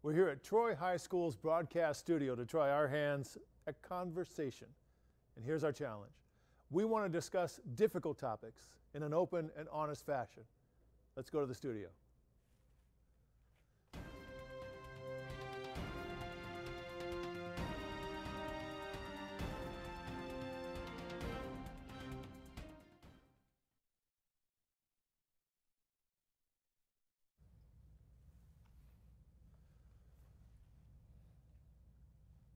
We're here at Troy High School's broadcast studio to try our hands at conversation. And here's our challenge. We want to discuss difficult topics in an open and honest fashion. Let's go to the studio.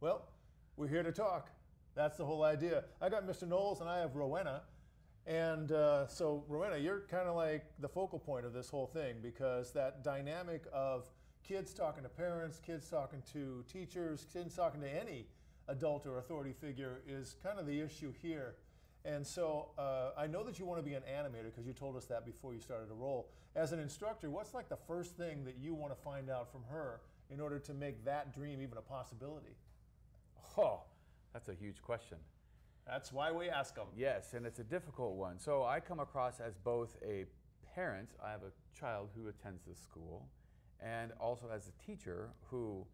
Well, we're here to talk. That's the whole idea. I got Mr. Knowles and I have Rowena. And so Rowena, you're kind of like the focal point of this whole thing, because that dynamic of kids talking to parents, kids talking to teachers, kids talking to any adult or authority figure is kind of the issue here. And so I know that you want to be an animator because you told us that before you started to roll. As an instructor, what's like the first thing that you want to find out from her in order to make that dream even a possibility? Oh, that's a huge question. That's why we ask them. Yes, and it's a difficult one. So I come across as both a parent, I have a child who attends this school, and also as a teacher who,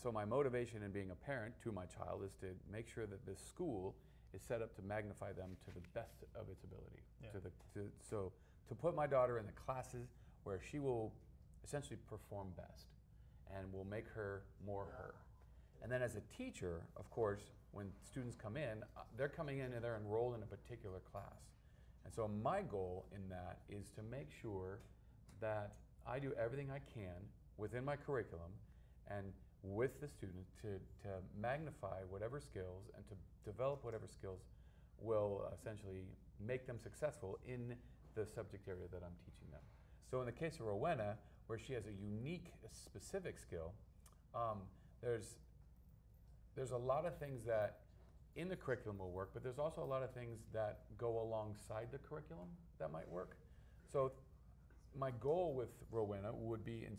so my motivation in being a parent to my child is to make sure that this school is set up to magnify them to the best of its ability. Yeah. So to put my daughter in the classes where she will essentially perform best and will make her more her. And then as a teacher, of course, when students come in, they're coming in and they're enrolled in a particular class. And so my goal in that is to make sure that I do everything I can within my curriculum and with the student to magnify whatever skills and to develop whatever skills will essentially make them successful in the subject area that I'm teaching them. So in the case of Rowena, where she has a unique, specific skill, there's a lot of things that in the curriculum will work, but there's also a lot of things that go alongside the curriculum that might work. So my goal with Rowena would be, and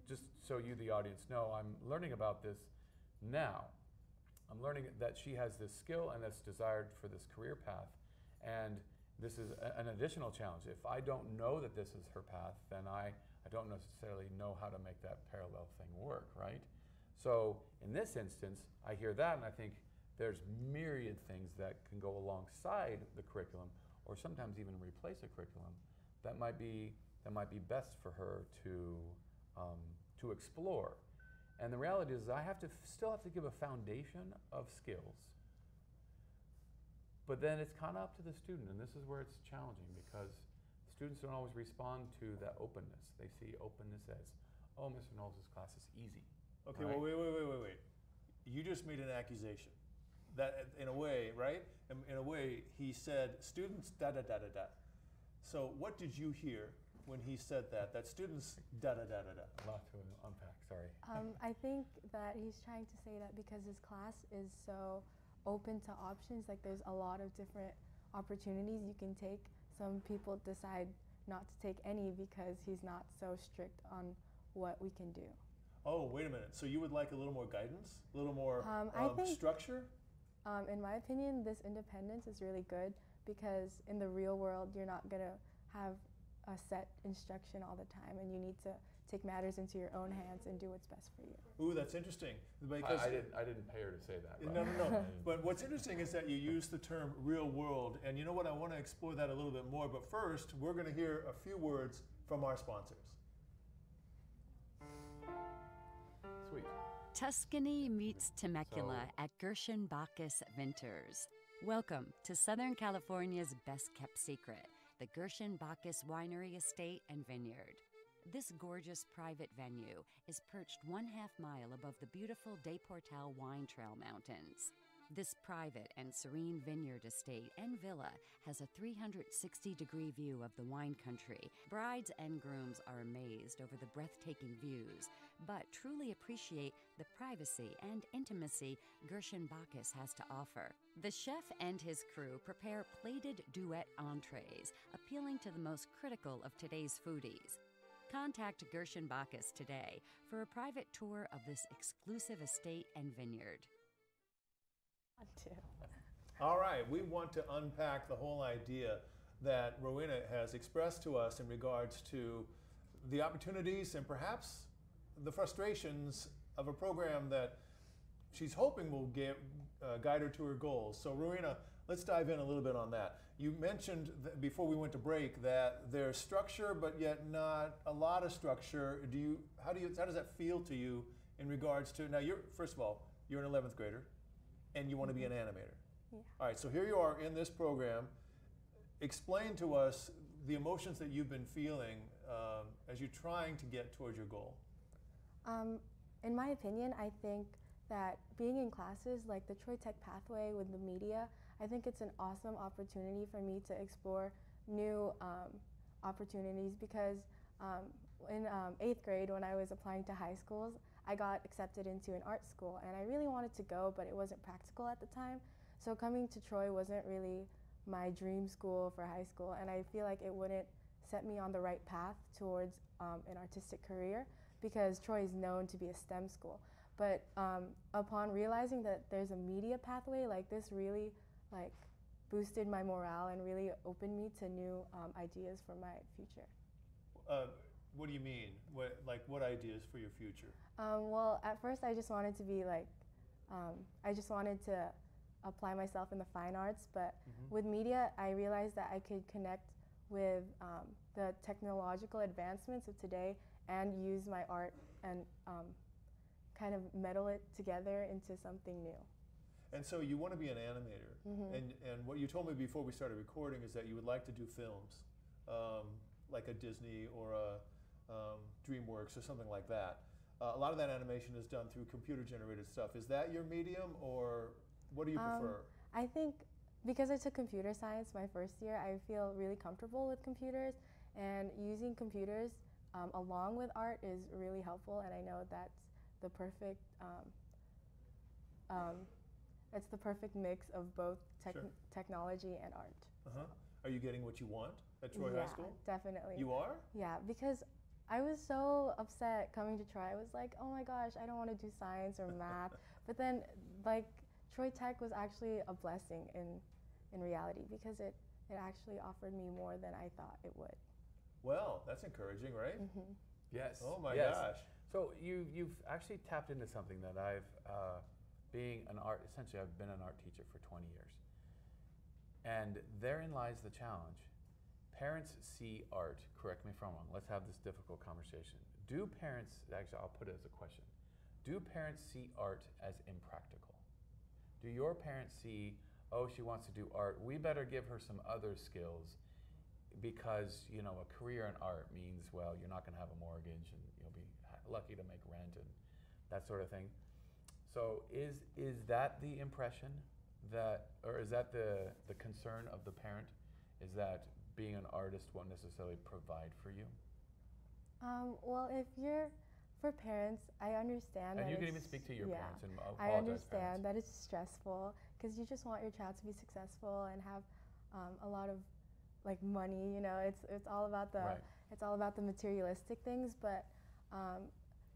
just so you, the audience, know, I'm learning about this now. I'm learning that she has this skill and that's desired for this career path. And this is an additional challenge. If I don't know that this is her path, then I don't necessarily know how to make that parallel thing work, right? So in this instance, I hear that and I think there's myriad things that can go alongside the curriculum or sometimes even replace a curriculum that might be best for her to explore. And the reality is I still have to give a foundation of skills, but then it's kind of up to the student, and this is where it's challenging because students don't always respond to that openness. They see openness as, oh, Mr. Knowles' class is easy. Okay, right? well, wait. You just made an accusation that in a way, right? In a way, he said, students, da-da-da-da-da. So what did you hear when he said that students, da-da-da-da-da? A lot to unpack, sorry. I think that he's trying to say that because his class is so open to options, like there's a lot of different opportunities you can take. Some people decide not to take any because he's not so strict on what we can do. Oh, wait a minute. So you would like a little more guidance? A little more structure? In my opinion, this independence is really good because in the real world, you're not going to have a set instruction all the time, and you need to take matters into your own hands and do what's best for you. Ooh, that's interesting. Because I didn't pay her to say that. No. But what's interesting is that you use the term real world, and you know what? I want to explore that a little bit more, but first, we're going to hear a few words from our sponsors. Sweet. Tuscany meets Temecula at Gershon Bacchus Vintners. Welcome to Southern California's best-kept secret, the Gershon Bacchus Winery Estate and Vineyard. This gorgeous private venue is perched 1/2 mile above the beautiful De Portal Wine Trail Mountains. This private and serene vineyard estate and villa has a 360-degree view of the wine country. Brides and grooms are amazed over the breathtaking views, but truly appreciate the privacy and intimacy Gershon Bacchus has to offer. The chef and his crew prepare plated duet entrees, appealing to the most critical of today's foodies. Contact Gershon Bacchus today for a private tour of this exclusive estate and vineyard. All right, we want to unpack the whole idea that Rowena has expressed to us in regards to the opportunities and perhaps the frustrations of a program that she's hoping will guide her to her goals. So Rowena, let's dive in a little bit on that. You mentioned before we went to break that there's structure, but yet not a lot of structure. How does that feel to you in regards to, now first of all, you're an 11th grader and you want to be an animator. Yeah. All right, so here you are in this program. Explain to us the emotions that you've been feeling as you're trying to get towards your goal. In my opinion, I think that being in classes like the Troy Tech pathway with the media, I think it's an awesome opportunity for me to explore new opportunities because in 8th grade when I was applying to high schools, I got accepted into an art school and I really wanted to go, but it wasn't practical at the time. So coming to Troy wasn't really my dream school for high school, and I feel like it wouldn't set me on the right path towards an artistic career because Troy is known to be a STEM school. But upon realizing that there's a media pathway, like this really boosted my morale and really opened me to new ideas for my future. What do you mean? What ideas for your future? Well, at first I just wanted to be I just wanted to apply myself in the fine arts, but with media I realized that I could connect with the technological advancements of today and use my art and kind of meddle it together into something new. And so you want to be an animator, and what you told me before we started recording is that you would like to do films, like a Disney or a DreamWorks or something like that. A lot of that animation is done through computer-generated stuff. Is that your medium, or what do you prefer? I think because I took computer science my first year, I feel really comfortable with computers, and using computers along with art is really helpful, and I know that's the perfect it's the perfect mix of both technology and art. So. Are you getting what you want at Troy High School? Yeah, definitely. You are? Yeah, because I was so upset coming to Troy. I was like, oh my gosh, I don't want to do science or math. But then, Troy Tech was actually a blessing in reality because it actually offered me more than I thought it would. Well, that's encouraging, right? Yes. Oh my yes. gosh. So you've actually tapped into something that I've, essentially I've been an art teacher for 20 years. And therein lies the challenge. Parents see art, correct me if I'm wrong, let's have this difficult conversation. Do parents, actually I'll put it as a question, do parents see art as impractical? Do your parents see, oh, she wants to do art, we better give her some other skills because, a career in art means, well, you're not going to have a mortgage and you'll be lucky to make rent and that sort of thing. So is that the impression or is that the concern of the parent, is that being an artist won't necessarily provide for you? Well, for parents, I understand and that you can even speak to your parents and apologize. I understand that it's stressful because you just want your child to be successful and have a lot of money. It's all about the materialistic things. But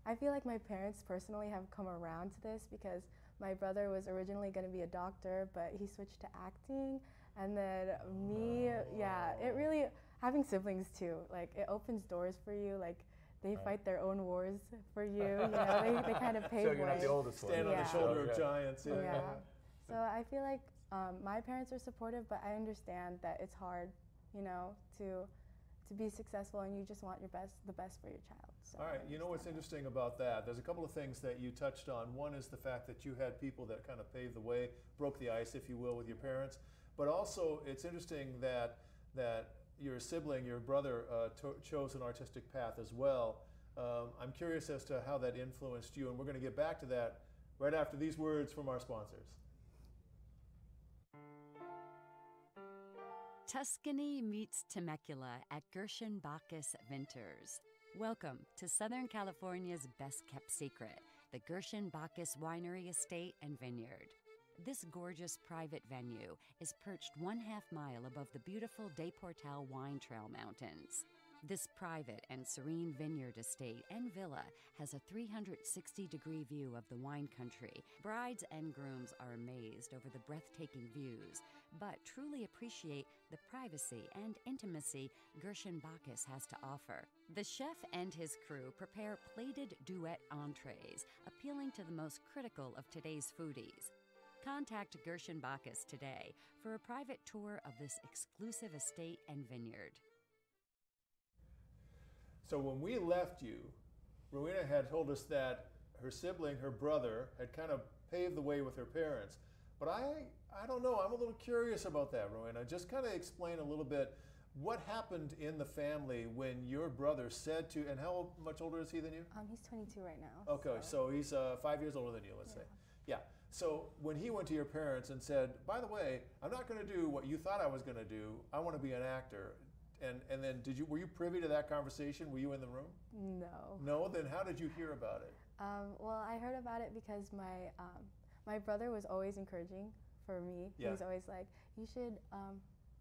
I feel like my parents personally have come around to this because my brother was originally going to be a doctor, but he switched to acting. And then me, it really, having siblings too, it opens doors for you. They fight their own wars for you. They kind of pave way. So you're not the oldest one. Stand on the shoulder of giants. Yeah. So I feel like my parents are supportive, but I understand that it's hard, to be successful, and you just want the best for your child. So all right, what's interesting about that? There's a couple of things that you touched on. One is the fact that you had people that kind of paved the way, broke the ice, if you will, with your parents. But also, it's interesting that your sibling, your brother, chose an artistic path as well. I'm curious as to how that influenced you, and we're going to get back to that right after these words from our sponsors. Tuscany meets Temecula at Gershon Bacchus Vinters. Welcome to Southern California's best-kept secret, the Gershon Bacchus Winery Estate and Vineyard. This gorgeous private venue is perched 1/2 mile above the beautiful Deportal Wine Trail Mountains. This private and serene vineyard estate and villa has a 360-degree view of the wine country. Brides and grooms are amazed over the breathtaking views, but truly appreciate the privacy and intimacy Gershon Bacchus has to offer. The chef and his crew prepare plated duet entrees, appealing to the most critical of today's foodies. Contact Gershon Bacchus today for a private tour of this exclusive estate and vineyard. So when we left you, Rowena had told us that her sibling, her brother, had kind of paved the way with her parents. But I don't know, I'm a little curious about that, Rowena. Just kind of explain a little bit what happened in the family when your brother said to, and how much older is he than you? He's 22 right now. Okay, so he's 5 years older than you, let's say. Yeah. So when he went to your parents and said, by the way, I'm not going to do what you thought I was going to do, I want to be an actor. And then were you privy to that conversation? Were you in the room? No. No? Then how did you hear about it? Well, I heard about it because my brother was always encouraging for me. Yeah. He was always like, you should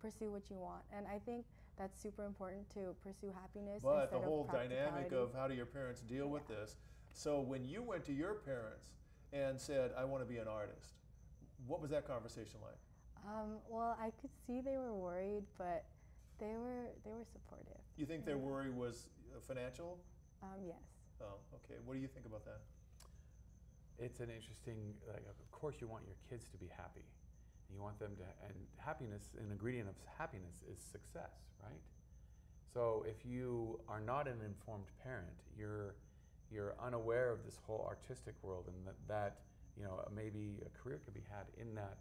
pursue what you want. And I think that's super important to pursue happiness But instead the whole of dynamic of how do your parents deal with this. So when you went to your parents and said, I want to be an artist, what was that conversation like? Well, I could see they were worried, but they were supportive. You think their worry was financial? Yes. Oh, okay. What do you think about that? It's an interesting, like, of course you want your kids to be happy. You want them to, and happiness, an ingredient of happiness is success, right? So if you are not an informed parent, you're unaware of this whole artistic world, and that you know, maybe a career could be had in that,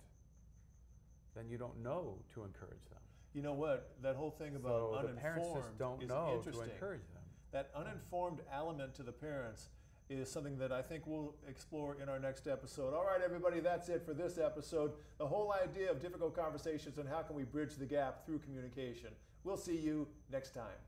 then you don't know to encourage them. You know what? That whole thing about So uninformed the parents just don't is know to interesting. encourage them. That uninformed element to the parents is something that I think we'll explore in our next episode. All right, everybody, that's it for this episode. The whole idea of difficult conversations and how can we bridge the gap through communication. We'll see you next time.